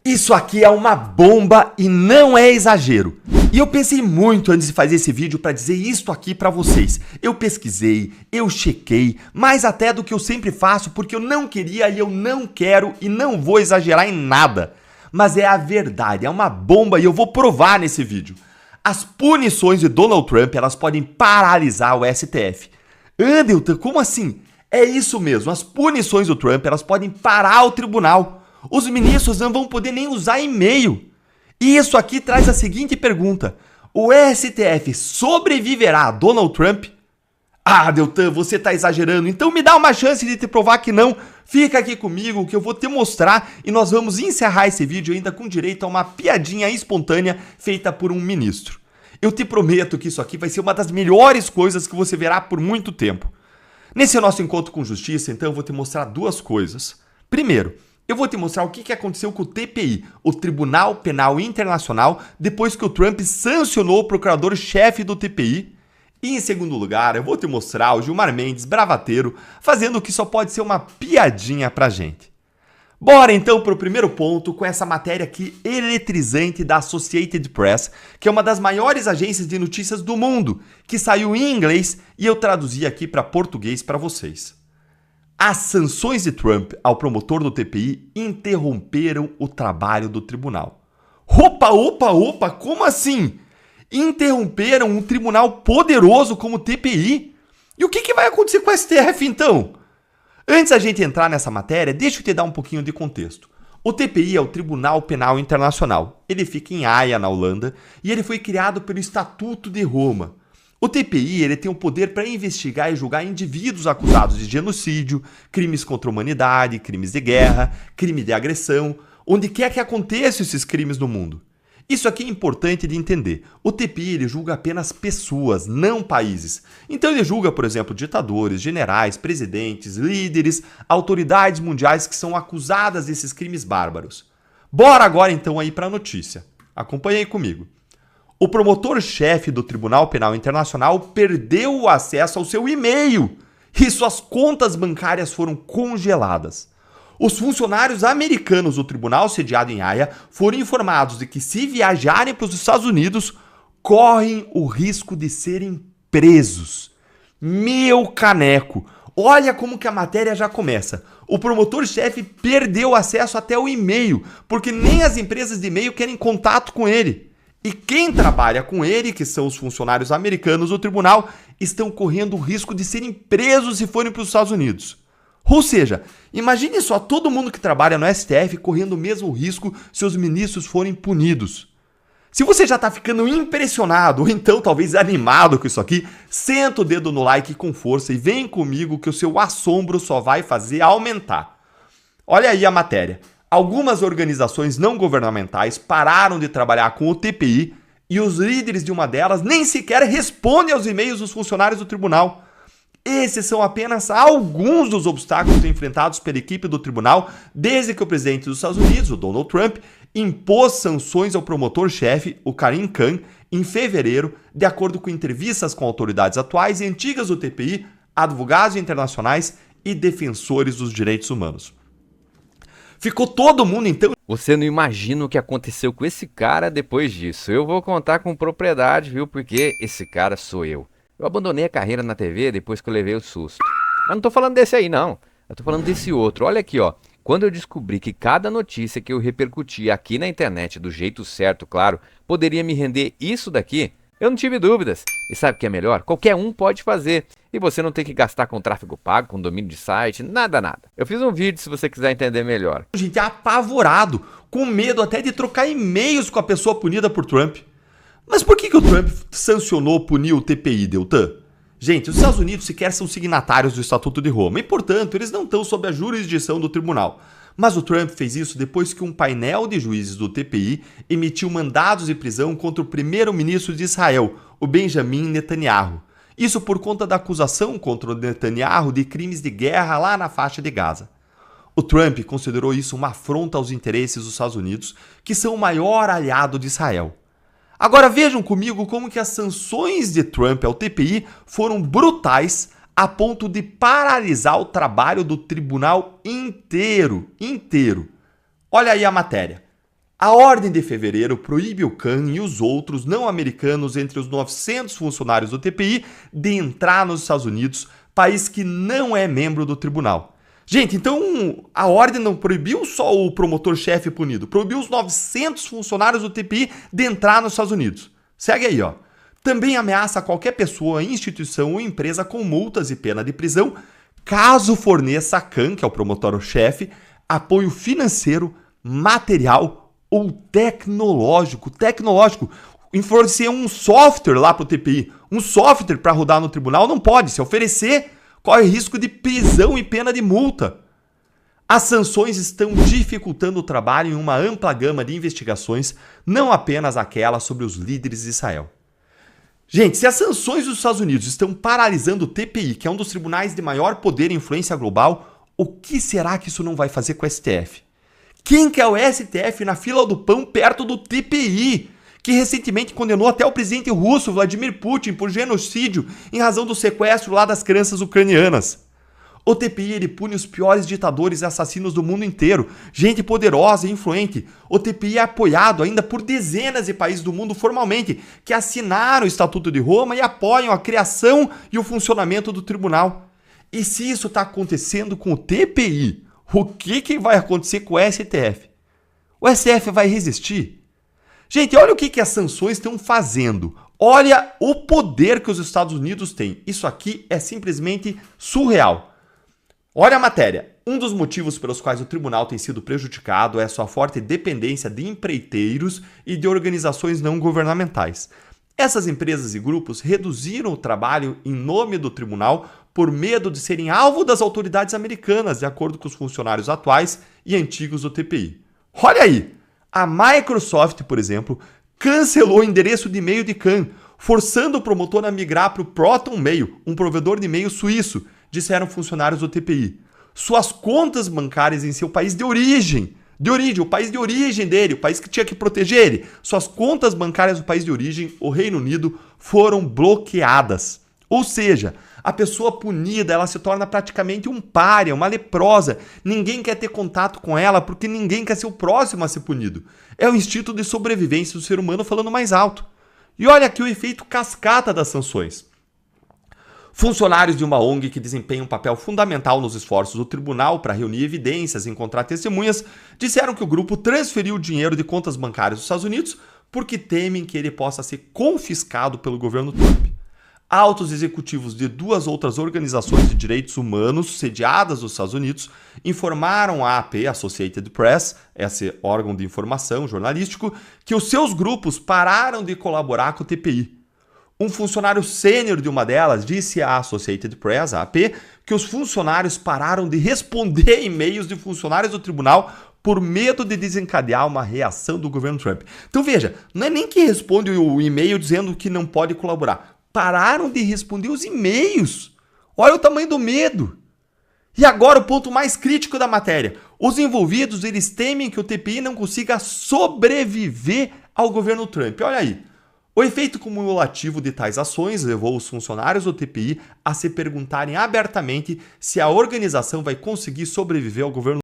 Isso aqui é uma bomba e não é exagero. E eu pensei muito antes de fazer esse vídeo para dizer isto aqui para vocês. Eu pesquisei, eu chequei, mais até do que eu sempre faço, porque eu não queria e eu não quero e não vou exagerar em nada. Mas é a verdade, é uma bomba e eu vou provar nesse vídeo. As punições de Donald Trump, elas podem paralisar o STF. Adelton, como assim? É isso mesmo, as punições do Trump, elas podem parar o tribunal. Os ministros não vão poder nem usar e-mail. E isso aqui traz a seguinte pergunta: o STF sobreviverá a Donald Trump? Ah, Deltan, você tá exagerando, então me dá uma chance de te provar que não. Fica aqui comigo que eu vou te mostrar e nós vamos encerrar esse vídeo ainda com direito a uma piadinha espontânea feita por um ministro. Eu te prometo que isso aqui vai ser uma das melhores coisas que você verá por muito tempo. Nesse nosso encontro com justiça, então, eu vou te mostrar duas coisas. Primeiro, eu vou te mostrar o que aconteceu com o TPI, o Tribunal Penal Internacional, depois que o Trump sancionou o procurador-chefe do TPI. E em segundo lugar, eu vou te mostrar o Gilmar Mendes, bravateiro, fazendo o que só pode ser uma piadinha pra gente. Bora então pro primeiro ponto com essa matéria aqui eletrizante da Associated Press, que é uma das maiores agências de notícias do mundo, que saiu em inglês e eu traduzi aqui para português para vocês. As sanções de Trump ao promotor do TPI interromperam o trabalho do tribunal. Opa, como assim? Interromperam um tribunal poderoso como o TPI? E o que vai acontecer com o STF então? Antes da gente entrar nessa matéria, deixa eu te dar um pouquinho de contexto. O TPI é o Tribunal Penal Internacional. Ele fica em Haia, na Holanda, e ele foi criado pelo Estatuto de Roma. O TPI ele tem o poder para investigar e julgar indivíduos acusados de genocídio, crimes contra a humanidade, crimes de guerra, crime de agressão, onde quer que aconteçam esses crimes no mundo. Isso aqui é importante de entender. O TPI ele julga apenas pessoas, não países. Então ele julga, por exemplo, ditadores, generais, presidentes, líderes, autoridades mundiais que são acusadas desses crimes bárbaros. Bora agora então aí para a notícia. Acompanhe aí comigo. O promotor-chefe do Tribunal Penal Internacional perdeu o acesso ao seu e-mail e suas contas bancárias foram congeladas. Os funcionários americanos do tribunal sediado em Haia foram informados de que, se viajarem para os Estados Unidos, correm o risco de serem presos. Meu caneco! Olha como que a matéria já começa. O promotor-chefe perdeu acesso até o e-mail, porque nem as empresas de e-mail querem contato com ele. E quem trabalha com ele, que são os funcionários americanos do tribunal, estão correndo o risco de serem presos se forem para os Estados Unidos. Ou seja, imagine só todo mundo que trabalha no STF correndo o mesmo risco se os ministros forem punidos. Se você já está ficando impressionado ou então talvez animado com isso aqui, senta o dedo no like com força e vem comigo que o seu assombro só vai fazer aumentar. Olha aí a matéria. Algumas organizações não governamentais pararam de trabalhar com o TPI e os líderes de uma delas nem sequer respondem aos e-mails dos funcionários do tribunal. Esses são apenas alguns dos obstáculos enfrentados pela equipe do tribunal desde que o presidente dos Estados Unidos, o Donald Trump, impôs sanções ao promotor-chefe, o Karim Khan, em fevereiro, de acordo com entrevistas com autoridades atuais e antigas do TPI, advogados internacionais e defensores dos direitos humanos. Ficou todo mundo então... Você não imagina o que aconteceu com esse cara depois disso. Eu vou contar com propriedade, viu? Porque esse cara sou eu. Eu abandonei a carreira na TV depois que eu levei o susto. Mas não tô falando desse aí, não. Eu tô falando desse outro. Olha aqui, ó. Quando eu descobri que cada notícia que eu repercutia aqui na internet, do jeito certo, claro, poderia me render isso daqui, eu não tive dúvidas. E sabe o que é melhor? Qualquer um pode fazer. E você não tem que gastar com tráfego pago, com domínio de site, nada. Eu fiz um vídeo se você quiser entender melhor. A gente é apavorado, com medo até de trocar e-mails com a pessoa punida por Trump. Mas por que o Trump sancionou, puniu o TPI, Deltan? Gente, os Estados Unidos sequer são signatários do Estatuto de Roma e, portanto, eles não estão sob a jurisdição do tribunal. Mas o Trump fez isso depois que um painel de juízes do TPI emitiu mandados de prisão contra o primeiro-ministro de Israel, o Benjamin Netanyahu. Isso por conta da acusação contra o Netanyahu de crimes de guerra lá na faixa de Gaza. O Trump considerou isso uma afronta aos interesses dos Estados Unidos, que são o maior aliado de Israel. Agora vejam comigo como que as sanções de Trump ao TPI foram brutais a ponto de paralisar o trabalho do tribunal inteiro. Olha aí a matéria. A ordem de fevereiro proíbe o Khan e os outros não americanos entre os 900 funcionários do TPI de entrar nos Estados Unidos, país que não é membro do tribunal. Gente, então a ordem não proibiu só o promotor-chefe punido, proibiu os 900 funcionários do TPI de entrar nos Estados Unidos. Segue aí, ó. Também ameaça qualquer pessoa, instituição ou empresa com multas e pena de prisão, caso forneça a Khan, que é o promotor-chefe, apoio financeiro, material ou tecnológico, oferecer um software lá para o TPI, um software para rodar no tribunal, não pode. Se oferecer, corre risco de prisão e pena de multa. As sanções estão dificultando o trabalho em uma ampla gama de investigações, não apenas aquelas sobre os líderes de Israel. Gente, se as sanções dos Estados Unidos estão paralisando o TPI, que é um dos tribunais de maior poder e influência global, o que será que isso não vai fazer com o STF? Quem que é o STF na fila do pão perto do TPI, que recentemente condenou até o presidente russo Vladimir Putin por genocídio em razão do sequestro lá das crianças ucranianas? O TPI ele pune os piores ditadores e assassinos do mundo inteiro, gente poderosa e influente. O TPI é apoiado ainda por dezenas de países do mundo formalmente, que assinaram o Estatuto de Roma e apoiam a criação e o funcionamento do tribunal. E se isso está acontecendo com o TPI, o que vai acontecer com o STF? O STF vai resistir? Gente, olha o que as sanções estão fazendo. Olha o poder que os Estados Unidos têm. Isso aqui é simplesmente surreal. Olha a matéria. Um dos motivos pelos quais o tribunal tem sido prejudicado é sua forte dependência de empreiteiros e de organizações não governamentais. Essas empresas e grupos reduziram o trabalho em nome do tribunal por medo de serem alvo das autoridades americanas, de acordo com os funcionários atuais e antigos do TPI. Olha aí! A Microsoft, por exemplo, cancelou o endereço de e-mail de Khan, forçando o promotor a migrar para o Proton Mail, um provedor de e-mail suíço, disseram funcionários do TPI. Suas contas bancárias em seu país de origem, o país de origem dele, o país que tinha que proteger ele, suas contas bancárias do país de origem, o Reino Unido, foram bloqueadas. Ou seja, a pessoa punida, ela se torna praticamente um pária, uma leprosa. Ninguém quer ter contato com ela porque ninguém quer ser o próximo a ser punido. É o instinto de sobrevivência do ser humano falando mais alto. E olha aqui o efeito cascata das sanções. Funcionários de uma ONG que desempenham um papel fundamental nos esforços do tribunal para reunir evidências e encontrar testemunhas disseram que o grupo transferiu dinheiro de contas bancárias dos Estados Unidos porque temem que ele possa ser confiscado pelo governo Trump. Altos executivos de duas outras organizações de direitos humanos sediadas nos Estados Unidos informaram à AP, Associated Press, esse órgão de informação jornalístico, que os seus grupos pararam de colaborar com o TPI. Um funcionário sênior de uma delas disse à Associated Press, a AP, que os funcionários pararam de responder e-mails de funcionários do tribunal por medo de desencadear uma reação do governo Trump. Então veja, não é nem que responde o e-mail dizendo que não pode colaborar. Pararam de responder os e-mails. Olha o tamanho do medo. E agora o ponto mais crítico da matéria. Os envolvidos, eles temem que o TPI não consiga sobreviver ao governo Trump. Olha aí. O efeito cumulativo de tais ações levou os funcionários do TPI a se perguntarem abertamente se a organização vai conseguir sobreviver ao governo